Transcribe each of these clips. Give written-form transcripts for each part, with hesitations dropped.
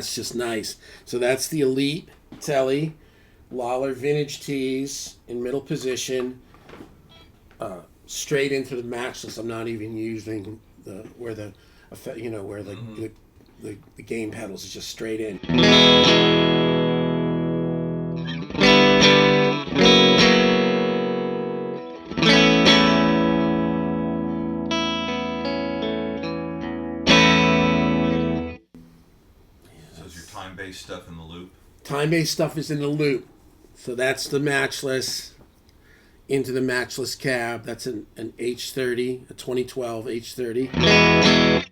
That's just nice. So that's the Elite Telly, Lawler Vintage Tees in middle position, straight into the matchless. I'm not even using where the gain pedals is just straight in. Time-based stuff in the loop? Time-based stuff is in the loop. So that's the matchless into the matchless cab. That's an H30, a 2012 H30.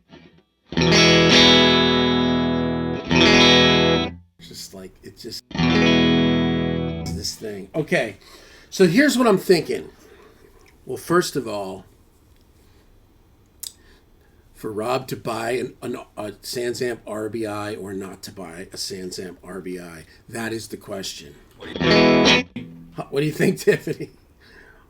It's just this thing. Okay, so here's what I'm thinking. Well, first of all, for Rob to buy a SansAmp RBI or not to buy a SansAmp RBI, that is the question. What do you think, Tiffany?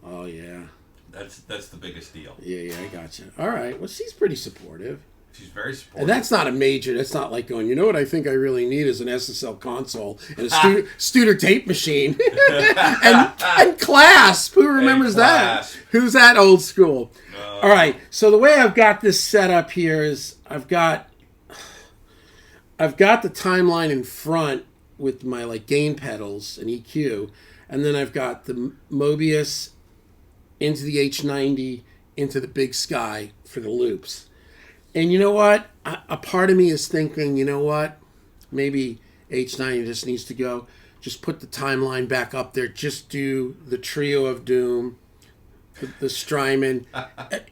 Oh, yeah. That's the biggest deal. Yeah, I gotcha. All right. Well, she's pretty supportive. She's very supportive. And that's not a major. That's not like going, you know what I think I really need is an SSL console and a Studer tape machine. and Clasp. Who remembers that? Who's that old school? All right. So the way I've got this set up here is I've got the TimeLine in front with my gain pedals and EQ, and then I've got the Mobius into the H90 into the Big Sky for the loops. And you know what? A part of me is thinking, you know what? Maybe H90 just needs to go. Just put the TimeLine back up there. Just do the Trio of Doom, the Strymon.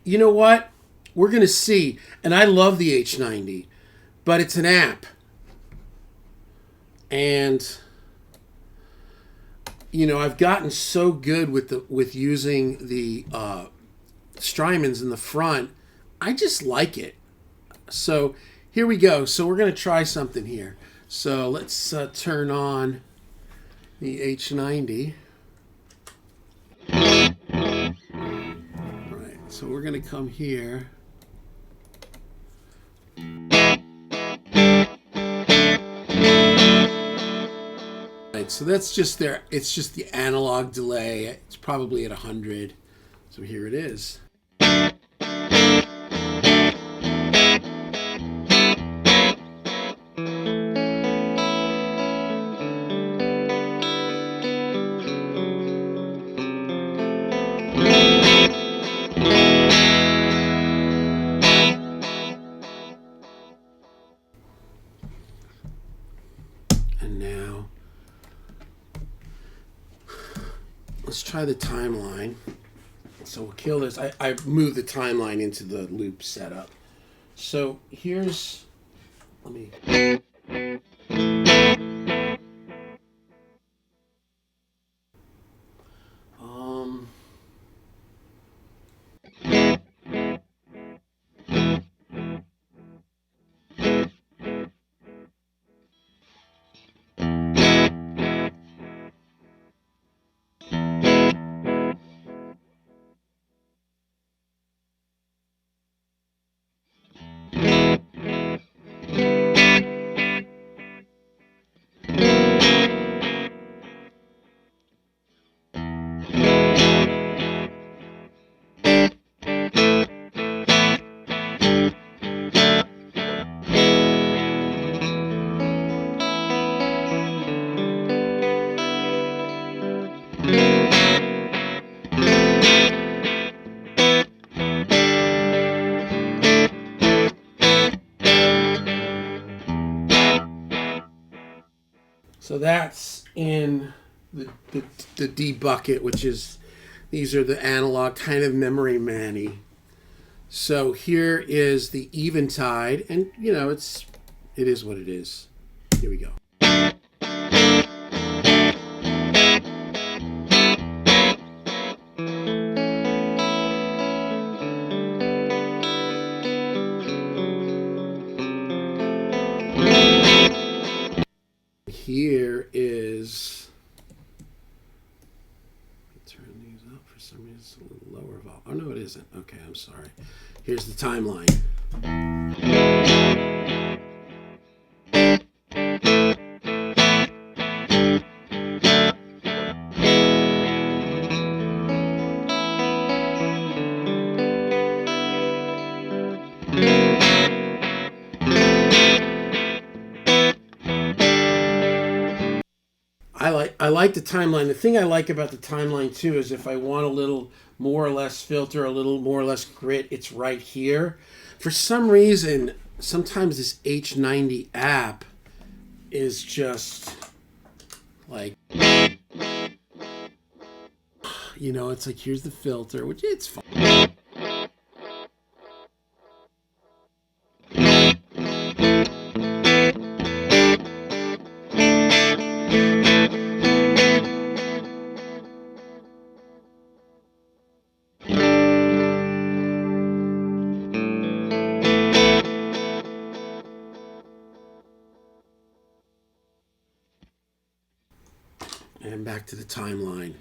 You know what? We're going to see. And I love the H90, but it's an app. And, I've gotten so good with using the Strymons in the front. I just like it. So here we go. So we're going to try something here. So let's turn on the H90. All right. So we're going to come here. All right. So that's just there. It's just the analog delay. It's probably at 100. So here it is. And now, let's try the TimeLine. So we'll kill this. I moved the TimeLine into the loop setup. So here's, let me. So that's in the D bucket, which is, these are the analog kind of memory manny. So here is the Eventide, and it is what it is. Here we go. Here is, turn these up for some reason, it's a little lower volume. Oh no, it isn't. Okay, I'm sorry. Here's the TimeLine. I like the timeline. The thing I like about the timeline too is if I want a little more or less filter, a little more or less grit, it's right here. For some reason, sometimes this H90 app is just like, you know, it's like, here's the filter, which it's fine. And back to the timeline.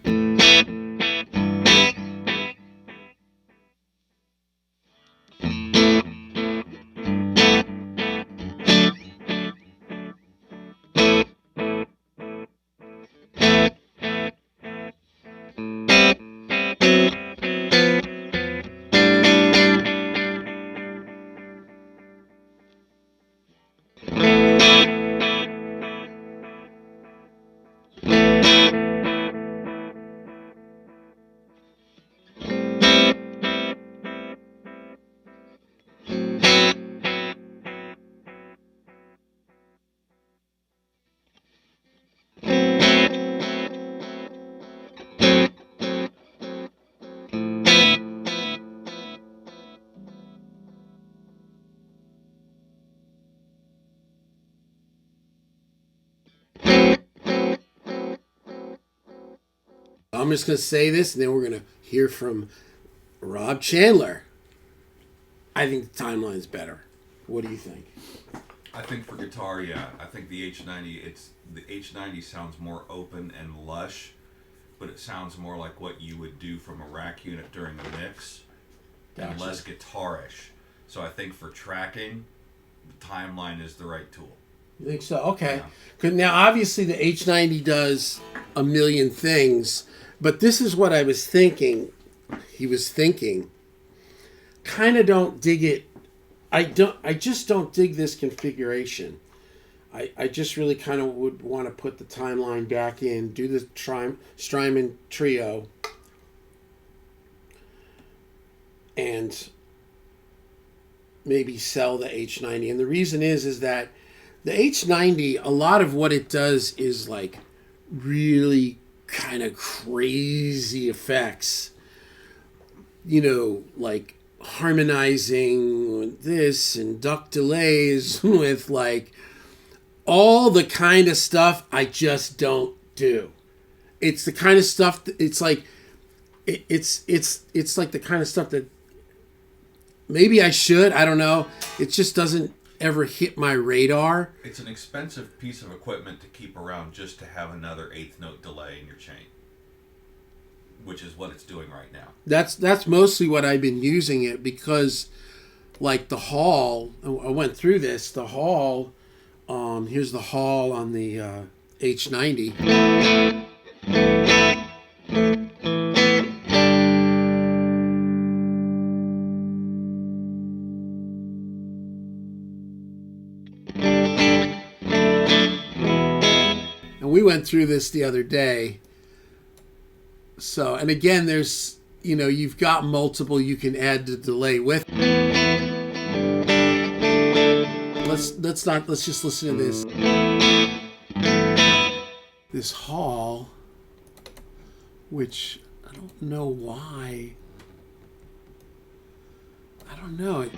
I'm just going to say this, and then we're going to hear from Rob Chandler. I think the timeline's better. What do you think? I think for guitar, yeah. I think the H90 sounds more open and lush, but it sounds more like what you would do from a rack unit during the mix, and less guitarish. So I think for tracking, the timeline is the right tool. You think so? Okay. Yeah. Now, obviously, the H90 does a million things, but this is what I was thinking. He was thinking. Kind of don't dig it. I just don't dig this configuration. I just really kind of would want to put the timeline back in, do the Strymon trio, and maybe sell the H90. And the reason is that the H90, a lot of what it does is like really kind of crazy effects. You know, like harmonizing this and duck delays with like all the kind of stuff I just don't do. It's the kind of stuff that, it's like it's like the kind of stuff that maybe I should, I don't know. It just doesn't ever hit my radar. It's an expensive piece of equipment to keep around just to have another eighth note delay in your chain, which is what it's doing right now. That's mostly what I've been using it because, like the Hall, I went through this. The Hall, here's the Hall on the H90. And we went through this the other day. So, and again, there's, you know, you've got multiple you can add the delay with. Let's just listen to this. This Hall, which I don't know why. I don't know.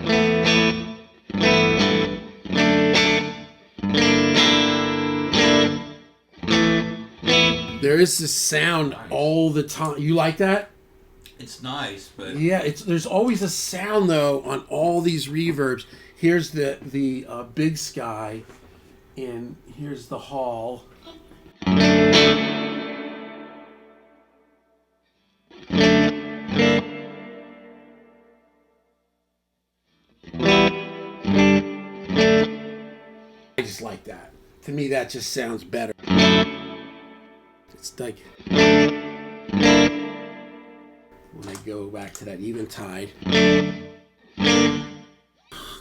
There is this sound all the time. You like that? It's nice, but yeah, there's always a sound though on all these reverbs. Here's the Big Sky, and here's the Hall. I just like that. To me, that just sounds better. It's like when I go back to that Eventide.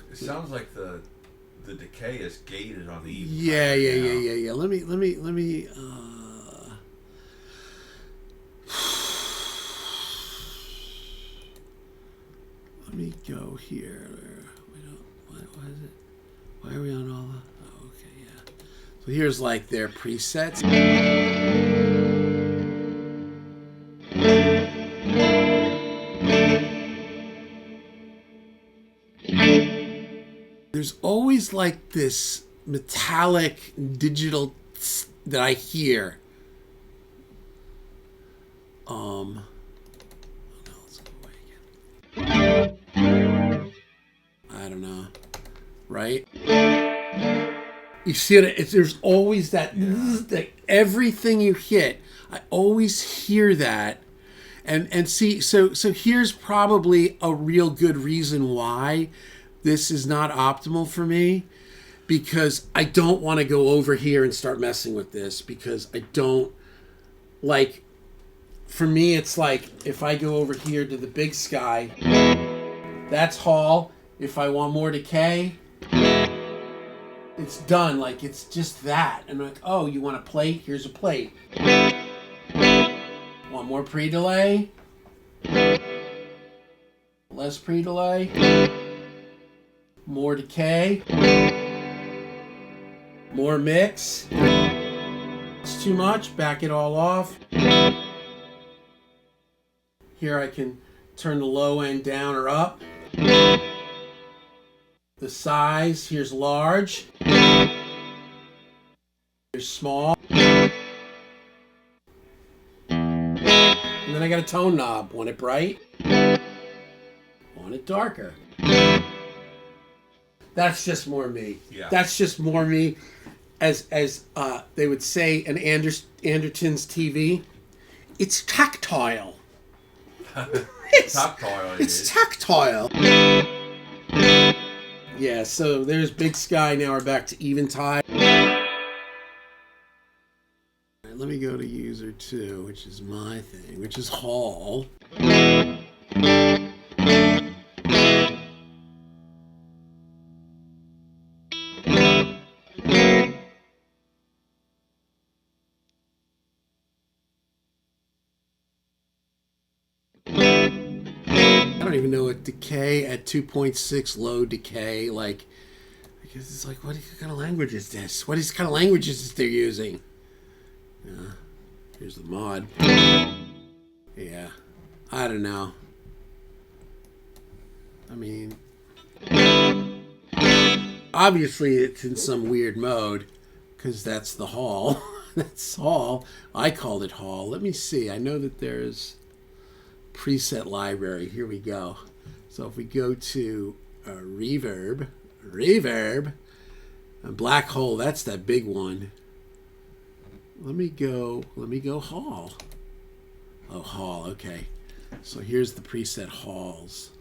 It sounds like the decay is gated on the Eventide. Yeah. Let me. me go here. What is it? Why are we on all the... Oh, okay, yeah. So here's like their presets. There's always like this metallic digital that I hear. Let's go away again. I don't know. Right? You see it? There's always that. Everything you hit, I always hear that. And see, so here's probably a real good reason why this is not optimal for me, because I don't want to go over here and start messing with this, because I don't like, for me, it's like if I go over here to the big sky, that's Hall. If I want more decay, it's done. Like, it's just that. And I'm like, oh, you want a plate? Here's a plate. Want more pre-delay? Less pre-delay? More decay? More mix? It's too much. Back it all off. Here I can turn the low end down or up. The size, here's large. Here's small. And then I got a tone knob. Want it bright? Want it darker? That's just more me. Yeah. That's just more me. As they would say in Anderton's TV, it's tactile. It's tactile. Yeah, so there's Big Sky. Now we're back to Eventide. All right, let me go to user 2, which is my thing, which is Hall. I don't even know what decay at 2.6 low decay, like, because it's like, what kind of language is this? What kind of language is this they're using? Yeah, here's the mod. Yeah, I don't know. I mean, obviously it's in some weird mode, because that's the Hall. That's Hall. I called it Hall. Let me see. I know that there's preset library. Here we go. So if we go to reverb, a black hole, that's that big one. Let me go Hall. Oh, Hall, okay. So here's the preset Halls.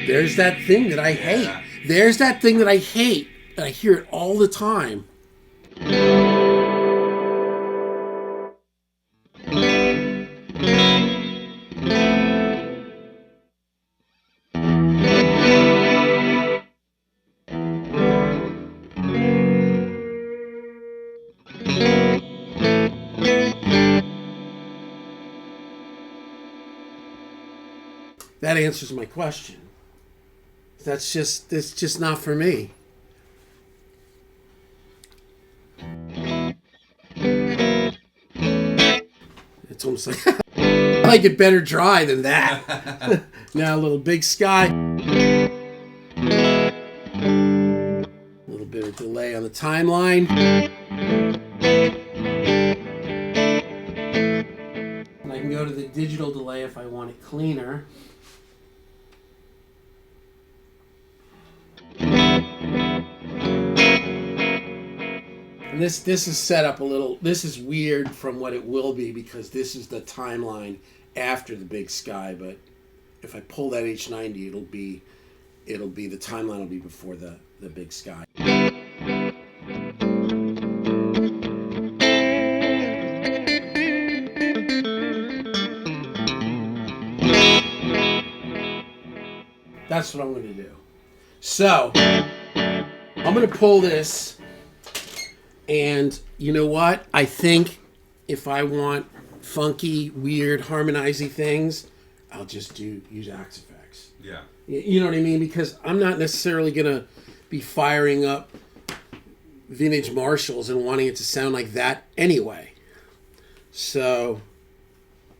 There's that thing that I hate. There's that thing that I hate. And I hear it all the time. That answers my question. That's just not for me. It's almost like I like it better dry than that. Now a little Big Sky. A little bit of delay on the timeline. And I can go to the digital delay if I want it cleaner. And this is set up a little, this is weird from what it will be, because this is the timeline after the Big Sky, but if I pull that H90, it'll be the timeline will be before the Big Sky. That's what I'm going to do. So, I'm going to pull this, and you know what? I think if I want funky, weird, harmonizing things, I'll just use Axe Effects. Yeah. You know what I mean? Because I'm not necessarily gonna be firing up vintage Marshalls and wanting it to sound like that anyway. So,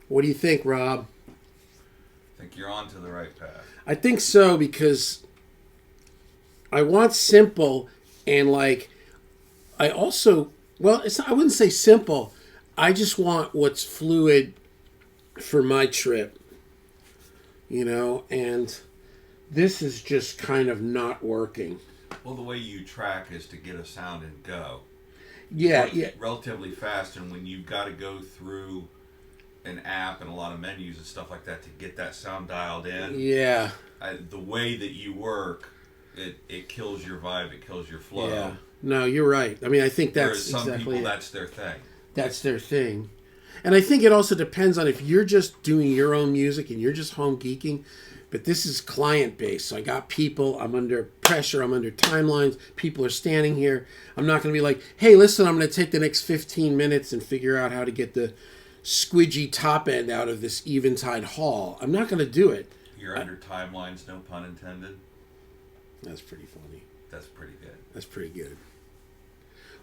what do you think, Rob? I think you're on to the right path. I think so, because I want simple, and like I also, well, I wouldn't say simple. I just want what's fluid for my trip, you know, and this is just kind of working. Well, the way you track is to get a sound and go. Yeah, yeah. Relatively fast, and when you've got to go through an app and a lot of menus and stuff like that to get that sound dialed in. Yeah. The way that you work, it kills your vibe, it kills your flow. Yeah. No, you're right. I mean, I think that's Whereas some exactly people, it. that's their thing. That's their thing. And I think it also depends on if you're just doing your own music and you're just home geeking. But this is client-based. So I got people. I'm under pressure. I'm under timelines. People are standing here. I'm not going to be like, hey, listen, I'm going to take the next 15 minutes and figure out how to get the squidgy top end out of this Eventide Hall. I'm not going to do it. You're under timelines, no pun intended. That's pretty funny. That's pretty good. That's pretty good.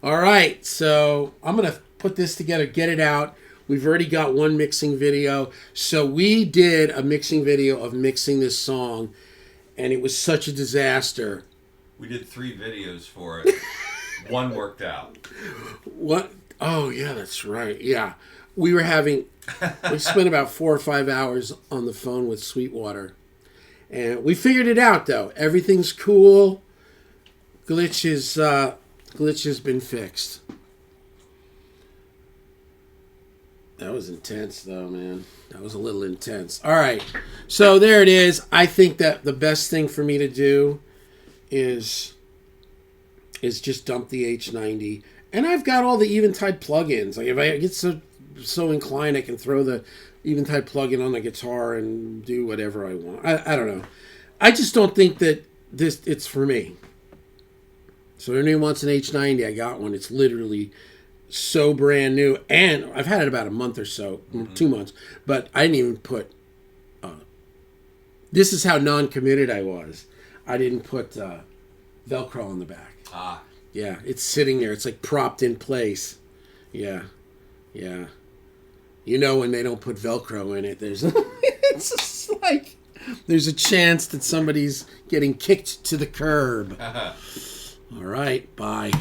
All right, so I'm going to put this together, get it out. We've already got one mixing video. So we did a mixing video of mixing this song, and it was such a disaster. We did 3 videos for it. One worked out. What? Oh, yeah, that's right. Yeah. We spent about 4 or 5 hours on the phone with Sweetwater. And we figured it out, though. Everything's cool. Glitch has been fixed. That was intense, though, man. That was a little intense. All right. So there it is. I think that the best thing for me to do is just dump the H90. And I've got all the Eventide plugins. Like if I get so inclined, I can throw the Eventide plugin on the guitar and do whatever I want. I don't know. I just don't think that it's for me. So if anyone wants an H90, I got one. It's literally so brand new, and I've had it about a month or so, 2 months, but I didn't even put this is how non-committed I was. I didn't put Velcro on the back. Yeah, it's sitting there. It's like propped in place. Yeah. You know, when they don't put Velcro in it, it's just like there's a chance that somebody's getting kicked to the curb. All right, bye.